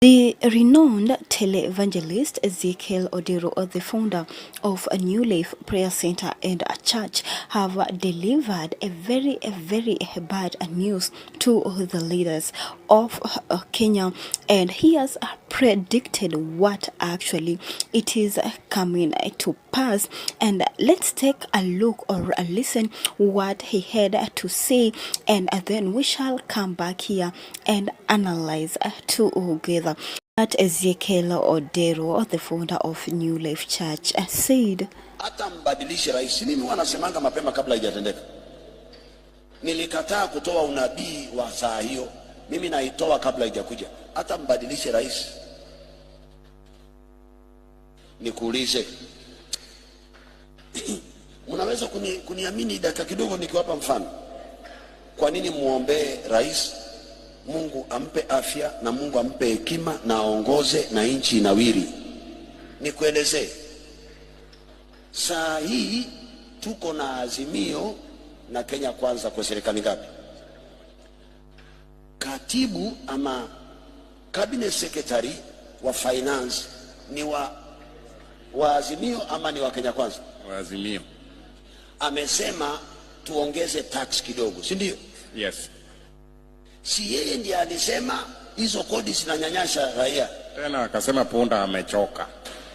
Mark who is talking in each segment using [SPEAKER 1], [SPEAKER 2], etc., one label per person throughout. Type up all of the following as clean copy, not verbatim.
[SPEAKER 1] The renowned televangelist Ezekiel Odero, the founder of a New Life Prayer Center and a church, have delivered a very bad news to the leaders of Kenya, and he has predicted what actually it is coming to pass. And let's take a look or a listen what he had to say, and then we shall come back here and analyze together. That Ezekieloderoonruto'sprophecy, the founder of New Life Church, said,
[SPEAKER 2] hata mbadilishe rais. Mimi wanasemanga mapema kabla haijatendeka. Nilikataa kutoa unabii wa saa hiyo, mimi naitoa kabla haijakuja. Hata mbadilishe rais. Nikuulize, mnaweza kuniamini dakika kidogo nikiwapa mfano? Kwa nini muombe rais? Mungu ampe afya na Mungu ampe hekima na aongoze na nchi inawiri. Nikuelezee, saa hii tuko na Azimio na Kenya Kwanza kwa serikali ngapi? Katibu ama cabinet secretary wa finance ni wa Azimio ama ni wa Kenya Kwanza?
[SPEAKER 3] Wa Azimio.
[SPEAKER 2] Amesema tuongeze tax kidogo, si ndio?
[SPEAKER 3] Yes.
[SPEAKER 2] Si yeye ndiye alisema hizo kodi zinanyanyasha raia?
[SPEAKER 3] Tena akasema punda amechoka.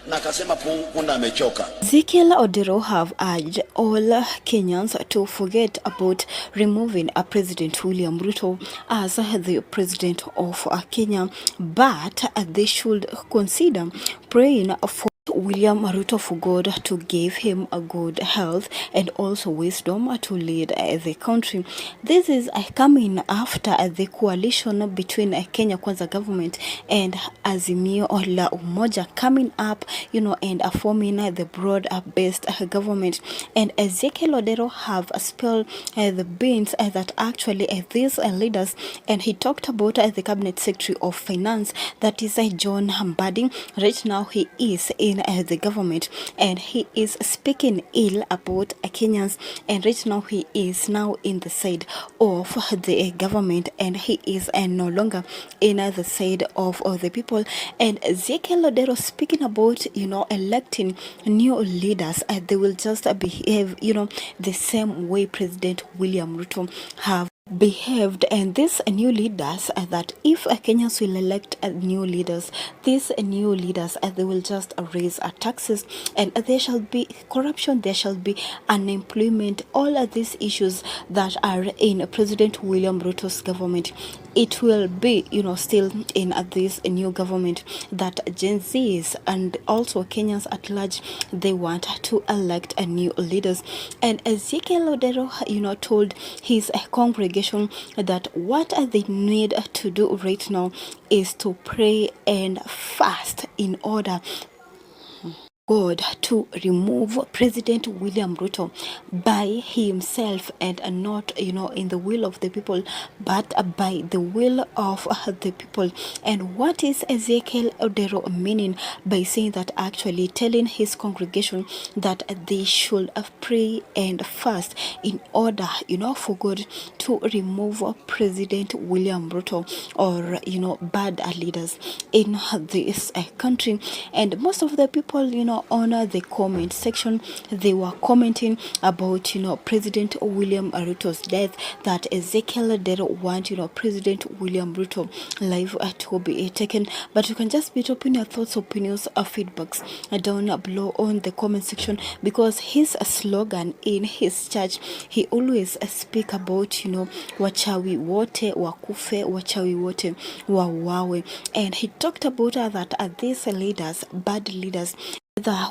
[SPEAKER 2] Na akasema punda amechoka.
[SPEAKER 1] Ezekieloderoonruto'sprophecy have urged all Kenyans to forget about removing President William Ruto as the president of Kenya, but they should consider praying for William Ruto for God to give him a good health and also wisdom to lead the country. This is coming after the coalition between Kenya Kwanza government and Azimio la Umoja coming up, and forming the broad-based government. And Ezekieloderoonruto'sprophecy have spilled the beans that actually these leaders, and he talked about the cabinet secretary of finance, that is John Mbadi. Right now he is in the government and he is speaking ill about Kenyans, and right now he is now in the side of the government and he is no longer in the side of the people. And Ezekieloderoonruto'sprophecy speaking about electing new leaders, they will just behave the same way President William Ruto have behaved. And these new leaders, that if Kenyans will elect new leaders, these new leaders they will just raise taxes, and there shall be corruption, there shall be unemployment, all of these issues that are in President William Ruto's government. It will be still in this new government that Gen Zs and also Kenyans at large, they want to elect a new leaders. And Ezekieloderoonruto'sprophecy told his congregation that what they need to do right now is to pray and fast in order God to remove President William Ruto by himself, and not in the will of the people, but by the will of the people. And what is Ezekieloderoonruto'sprophecy meaning by saying that? Actually telling his congregation that they should pray and fast in order for God to remove President William Ruto, or bad leaders in this country. And most of the people on the comment section, they were commenting about President William Ruto's death, that Ezekieloderoonruto'sprophecy want President William Ruto live to be taken. But you can just be dropping your thoughts, opinions, or feedbacks down below on the comment section, because his slogan in his church, he always speak about wachawi wote wakufe, wachawi wote wawawe. And he talked about that these leaders, bad leaders,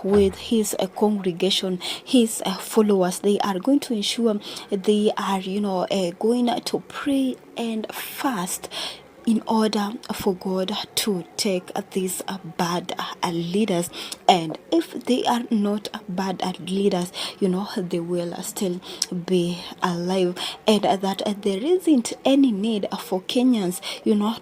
[SPEAKER 1] with his congregation, his followers, they are going to ensure they are going to pray and fast in order for God to take these bad leaders. And if they are not bad leaders, they will still be alive. And that there isn't any need for Kenyans,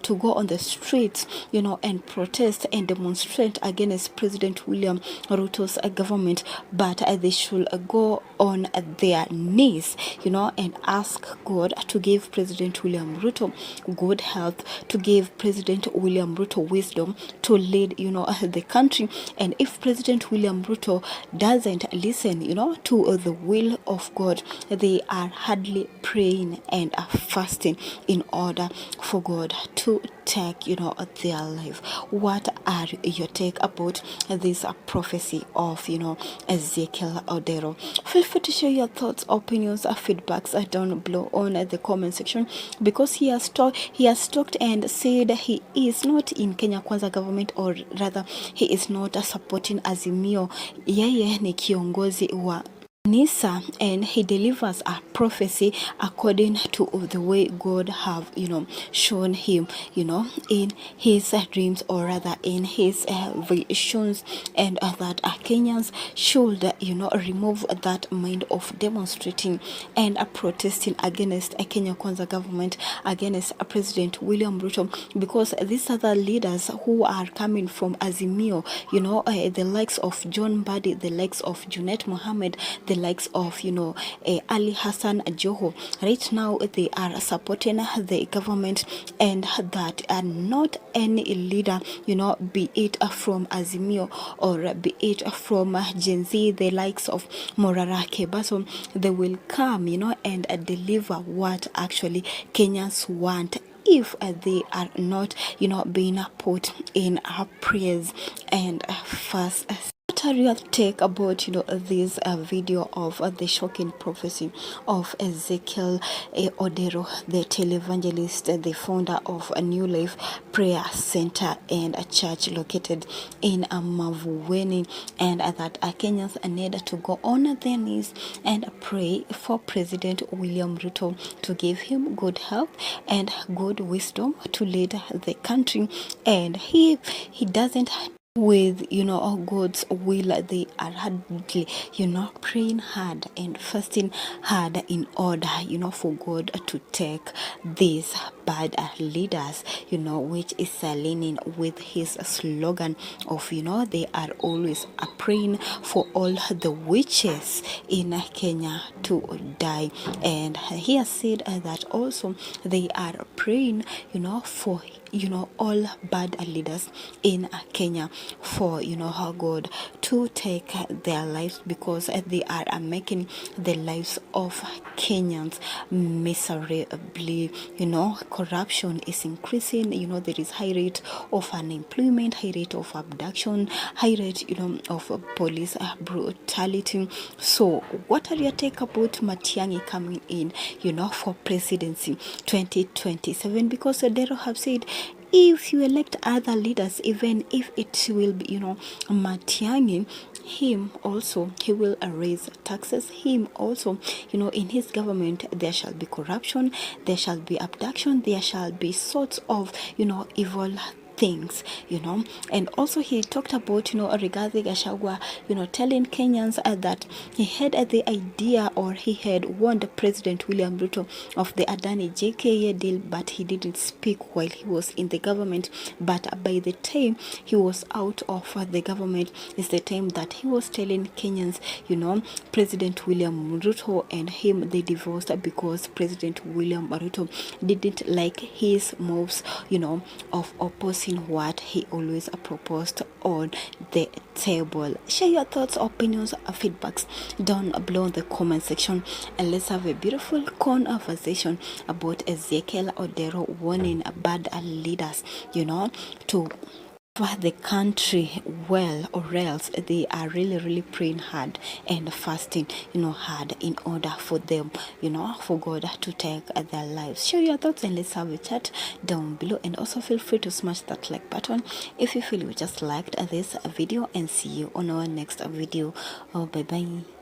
[SPEAKER 1] to go on the streets, and protest and demonstrate against President William Ruto's government, but they should go on their knees, and ask God to give President William Ruto good health, to give President William Ruto wisdom to lead, the country. And if President William Ruto doesn't listen, to the will of God, they are hardly praying and fasting in order for God to take, their life. What are your take about this prophecy of, Ezekiel Odero? Feel free to share your thoughts, opinions, feedbacks down below on the comment section, because he has talked and said he is not in Kenya Kwanza government, or rather he is not supporting Azimio. Yeye ni kiongozi wa Nisa, and he delivers a prophecy according to the way God have, shown him, in his dreams, or rather in his visions, and that Kenyans should, remove that mind of demonstrating and protesting against a Kenya Kwanza government, against President William Ruto, because these other leaders who are coming from Azimio, the likes of John Mbadi, the likes of Junet Mohammed, the likes of Ali Hassan Joho, right now they are supporting the government, and that not any leader, be it from Azimio or be it from Gen Z, the likes of Morara Kebaso, they will come, and deliver what actually Kenyans want, if they are not, being put in prayers and fast. What are your take about, this video of the shocking prophecy of Ezekiel Odero, the televangelist, the founder of a New Life Prayer Center and a church located in Mavueni, and that Kenyans need to go on their knees and pray for President William Ruto to give him good health and good wisdom to lead the country, and he doesn't with God's will. They are hardly praying hard and fasting hard in order for God to take these bad leaders, which is aligning with his slogan of they are always praying for all the witches in Kenya to die. And he has said that also they are praying for all bad leaders in Kenya, for how God to take their lives, because they are making the lives of Kenyans miserably. Corruption is increasing. There is high rate of unemployment, high rate of abduction, high rate of police brutality. So what are your take about Matiang'i coming in for presidency 2027? Because Odero have said, if you elect other leaders, even if it will be Matiang'i, him also, he will raise taxes. Him also, in his government there shall be corruption, there shall be abduction, there shall be sorts of evil things, and also he talked about Rigathi Gachagua, telling Kenyans that he had the idea, or he had warned President William Ruto of the Adani JKA deal, but he didn't speak while he was in the government. But by the time he was out of the government is the time that he was telling Kenyans, President William Ruto and him, they divorced because President William Ruto didn't like his moves, of opposing what he always proposed on the table. Share your thoughts, opinions, feedbacks down below in the comment section, and let's have a beautiful conversation about Ezekiel Odero warning bad leaders, to the country well, or else they are really praying hard and fasting hard in order for them for God to take their lives. Share your thoughts and let's have a chat down below, and also feel free to smash that like button if you feel you just liked this video, and see you on our next video. Bye bye.